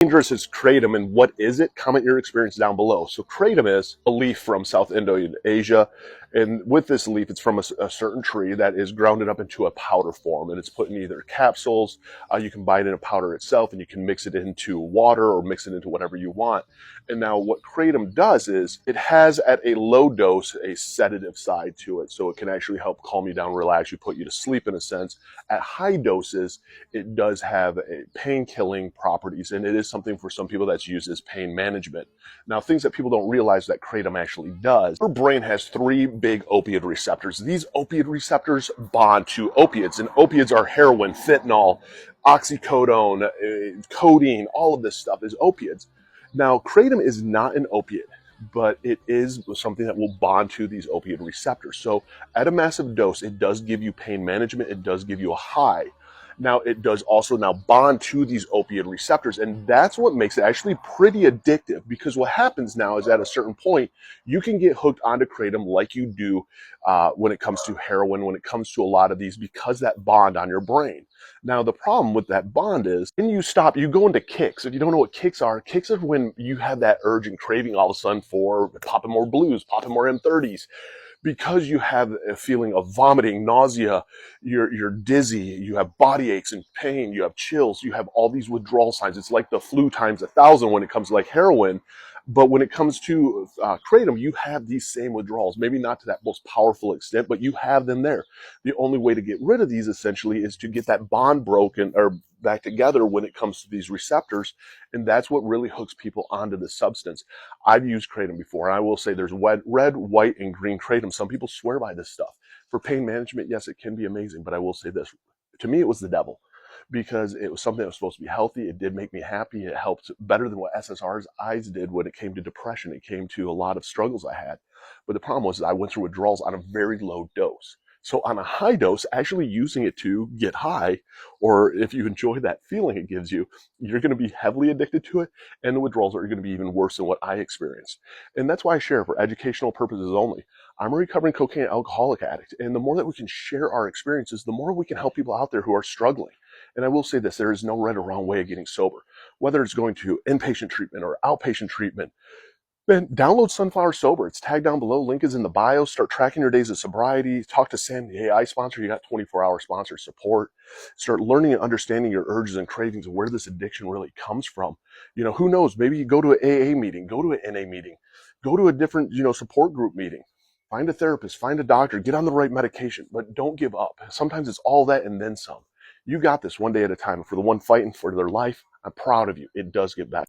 Dangerous is kratom, and what is it? Comment your experience down below. So kratom is a leaf from South Indo-Asia, and with this leaf, it's from a certain tree that is grounded up into a powder form, and it's put in either capsules, you can buy it in a powder itself, and you can mix it into water or mix it into whatever you want. And now what kratom does is it has at a low dose a sedative side to it, so it can actually help calm you down, relax you, put you to sleep in a sense. At high doses, it does have a pain-killing properties, and it is something for some people that's used as pain management. Now, things that people don't realize that kratom actually does, your brain has 3 big opioid receptors. These opioid receptors bond to opiates, and opiates are heroin, fentanyl, oxycodone, codeine, all of this stuff is opiates. Now, kratom is not an opiate, but it is something that will bond to these opioid receptors. So at a massive dose, it does give you pain management, it does give you a high. Now, it does also now bond to these opioid receptors, and that's what makes it actually pretty addictive, because what happens now is at a certain point, you can get hooked onto kratom like you do when it comes to heroin, when it comes to a lot of these, because that bond on your brain. Now, the problem with that bond is when you stop, you go into kicks. If you don't know what kicks are when you have that urge and craving all of a sudden for popping more blues, popping more M30s, because you have a feeling of vomiting, nausea, you're dizzy, you have body aches and pain, you have chills, you have all these withdrawal signs. It's like the flu times 1,000 when it comes to like heroin. But when it comes to kratom, you have these same withdrawals, maybe not to that most powerful extent, but you have them there. The only way to get rid of these essentially is to get that bond broken or back together when it comes to these receptors. And that's what really hooks people onto the substance. I've used kratom before, and I will say there's red, white, and green kratom. Some people swear by this stuff. For pain management, yes, it can be amazing, but I will say this. To me, it was the devil, because it was something that was supposed to be healthy. It did make me happy. It helped better than what SSRIs did when it came to depression. It came to a lot of struggles I had. But the problem was I went through withdrawals on a very low dose. So on a high dose, actually using it to get high, or if you enjoy that feeling it gives you, you're going to be heavily addicted to it, and the withdrawals are going to be even worse than what I experienced. And that's why I share for educational purposes only. I'm a recovering cocaine and alcoholic addict, and the more that we can share our experiences, the more we can help people out there who are struggling. And I will say this, there is no right or wrong way of getting sober. Whether it's going to inpatient treatment or outpatient treatment, then download Sunflower Sober. It's tagged down below. Link is in the bio. Start tracking your days of sobriety. Talk to Sam, the AI sponsor. You got 24-hour sponsor support. Start learning and understanding your urges and cravings and where this addiction really comes from. You know, who knows? Maybe you go to an AA meeting, go to an NA meeting, go to a different, support group meeting. Find a therapist, find a doctor, get on the right medication, but don't give up. Sometimes it's all that and then some. You got this one day at a time. For the one fighting for their life, I'm proud of you. It does get better.